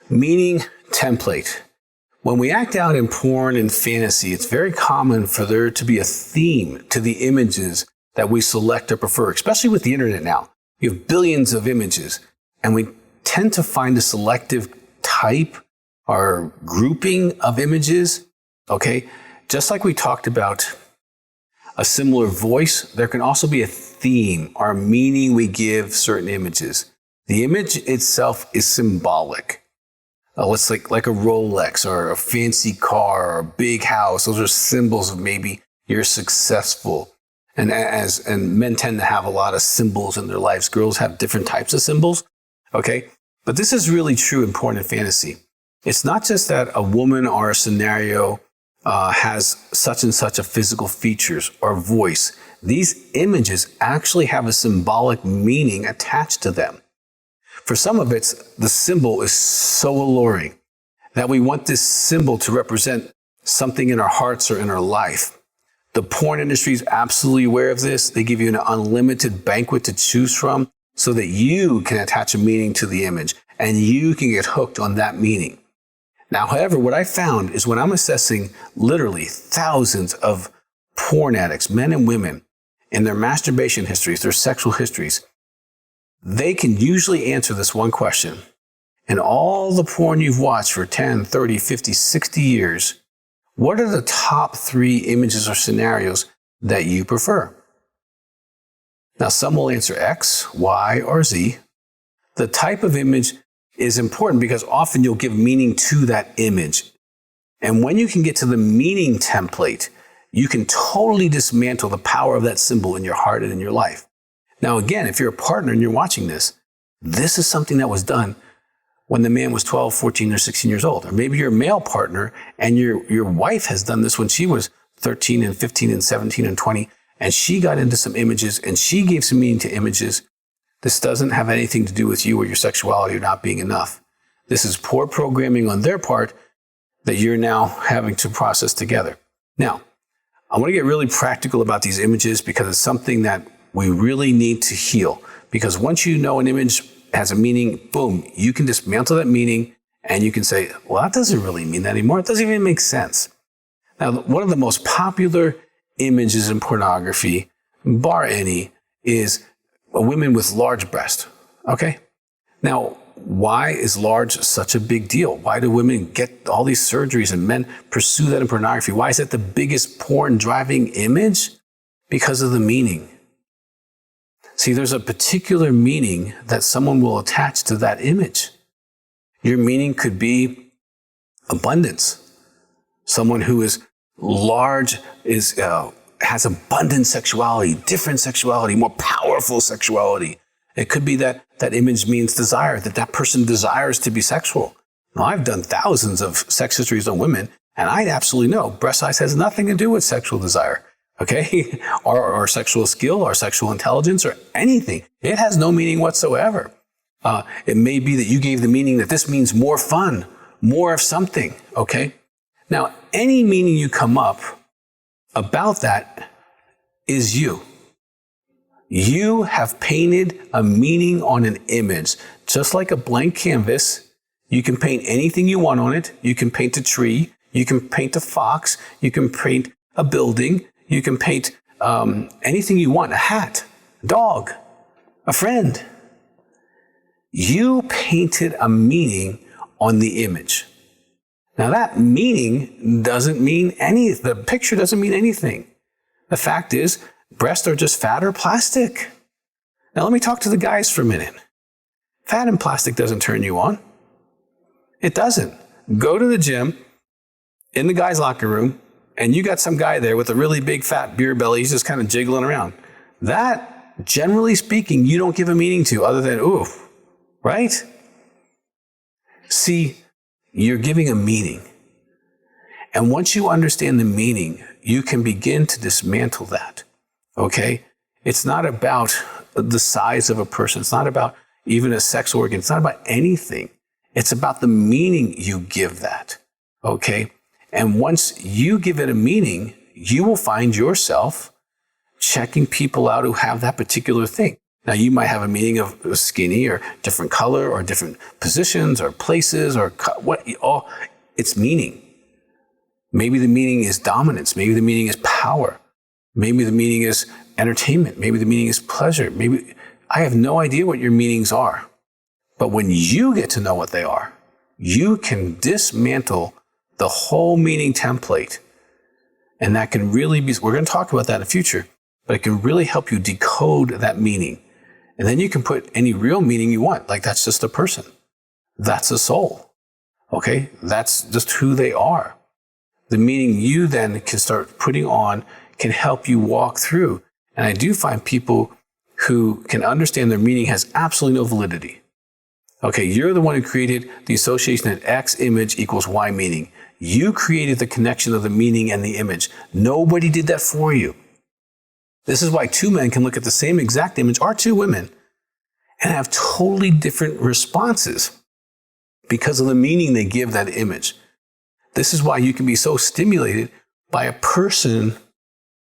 Meaning template. When we act out in porn and fantasy, it's very common for there to be a theme to the images that we select or prefer, especially with the internet now. You have billions of images, and we tend to find a selective type or grouping of images, okay? Just like we talked about a similar voice, there can also be a theme or meaning we give certain images. The image itself is symbolic. It's like a Rolex or a fancy car or a big house. Those are symbols of maybe you're successful. And men tend to have a lot of symbols in their lives. Girls have different types of symbols, okay? But this is really true in porn and fantasy. It's not just that a woman or a scenario has such and such a physical features or voice. These images actually have a symbolic meaning attached to them. For some of it, the symbol is so alluring that we want this symbol to represent something in our hearts or in our life. The porn industry is absolutely aware of this. They give you an unlimited banquet to choose from so that you can attach a meaning to the image and you can get hooked on that meaning. Now, however, what I found is when I'm assessing literally thousands of porn addicts, men and women, in their masturbation histories, their sexual histories, they can usually answer this one question. In all the porn you've watched for 10, 30, 50, 60 years, what are the top 3 images or scenarios that you prefer? Now, some will answer X, Y, or Z. The type of image is important because often you'll give meaning to that image. And when you can get to the meaning template, you can totally dismantle the power of that symbol in your heart and in your life. Now, again, if you're a partner and you're watching this, this is something that was done when the man was 12, 14, or 16 years old. Or maybe you're a male partner and your wife has done this when she was 13 and 15 and 17 and 20, and she got into some images and she gave some meaning to images. This doesn't have anything to do with you or your sexuality or not being enough. This is poor programming on their part that you're now having to process together. Now, I want to get really practical about these images because it's something that we really need to heal. Because once you know an image has a meaning, boom, you can dismantle that meaning and you can say, well, that doesn't really mean that anymore. It doesn't even make sense. Now, one of the most popular images in pornography, bar any, is a woman with large breasts, okay? Now, why is large such a big deal? Why do women get all these surgeries and men pursue that in pornography? Why is that the biggest porn driving image? Because of the meaning. See, there's a particular meaning that someone will attach to that image. Your meaning could be abundance. Someone who is large has abundant sexuality, different sexuality, more powerful sexuality. It could be that that image means desire, that that person desires to be sexual. Now, I've done thousands of sex histories on women, and I absolutely know breast size has nothing to do with sexual desire, okay? or sexual skill, or sexual intelligence, or anything. It has no meaning whatsoever. It may be that you gave the meaning that this means more fun, more of something, okay? Now, any meaning you come up about that is you. You have painted a meaning on an image. Just like a blank canvas, you can paint anything you want on it. You can paint a tree. You can paint a fox. You can paint a building. You can paint anything you want, a hat, a dog, a friend. You painted a meaning on the image. Now that meaning doesn't mean the picture doesn't mean anything. The fact is, breasts are just fat or plastic. Now let me talk to the guys for a minute. Fat and plastic doesn't turn you on. It doesn't. Go to the gym, in the guy's locker room, and you got some guy there with a really big fat beer belly, he's just kind of jiggling around. That, generally speaking, you don't give a meaning to other than, ooh, right? See, you're giving a meaning. And once you understand the meaning, you can begin to dismantle that, okay? It's not about the size of a person. It's not about even a sex organ. It's not about anything. It's about the meaning you give that, okay? And once you give it a meaning, you will find yourself checking people out who have that particular thing. Now, you might have a meaning of skinny or different color or different positions or places or it's meaning. Maybe the meaning is dominance. Maybe the meaning is power. Maybe the meaning is entertainment. Maybe the meaning is pleasure. Maybe I have no idea what your meanings are. But when you get to know what they are, you can dismantle the whole meaning template. And that can really be, we're going to talk about that in the future, but it can really help you decode that meaning. And then you can put any real meaning you want. Like, that's just a person. That's a soul. Okay? That's just who they are. The meaning you then can start putting on can help you walk through. And I do find people who can understand their meaning has absolutely no validity. Okay, you're the one who created the association that X image equals Y meaning. You created the connection of the meaning and the image. Nobody did that for you. This is why two men can look at the same exact image, or two women, and have totally different responses because of the meaning they give that image. This is why you can be so stimulated by a person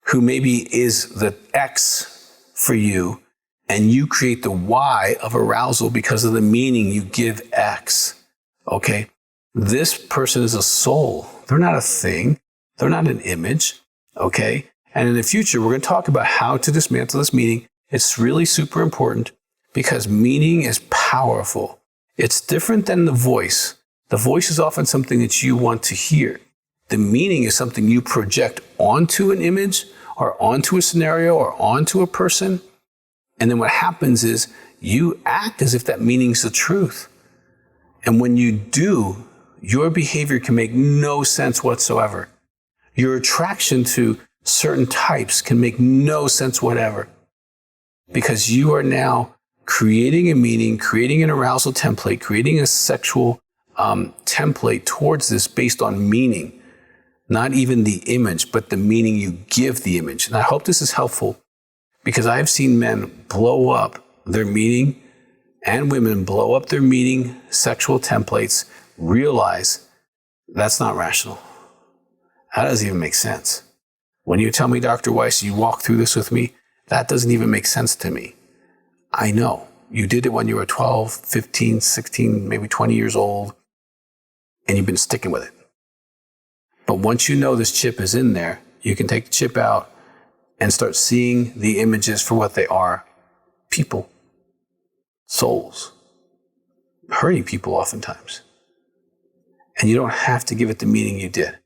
who maybe is the X for you, and you create the Y of arousal because of the meaning you give X. Okay? This person is a soul. They're not a thing. They're not an image. Okay? And in the future, we're going to talk about how to dismantle this meaning. It's really super important because meaning is powerful. It's different than the voice. The voice is often something that you want to hear. The meaning is something you project onto an image or onto a scenario or onto a person. And then what happens is you act as if that meaning is the truth. And when you do, your behavior can make no sense whatsoever. Your attraction to certain types can make no sense whatever. Because you are now creating a meaning, creating an arousal template, creating a sexual template towards this based on meaning. Not even the image, but the meaning you give the image. And I hope this is helpful because I've seen men blow up their meaning and women blow up their meaning, sexual templates, realize that's not rational. That doesn't even make sense. When you tell me, Dr. Weiss, you walk through this with me, that doesn't even make sense to me. I know. You did it when you were 12, 15, 16, maybe 20 years old, and you've been sticking with it. But once you know this chip is in there, you can take the chip out and start seeing the images for what they are. People. Souls. Hurting people oftentimes. And you don't have to give it the meaning you did.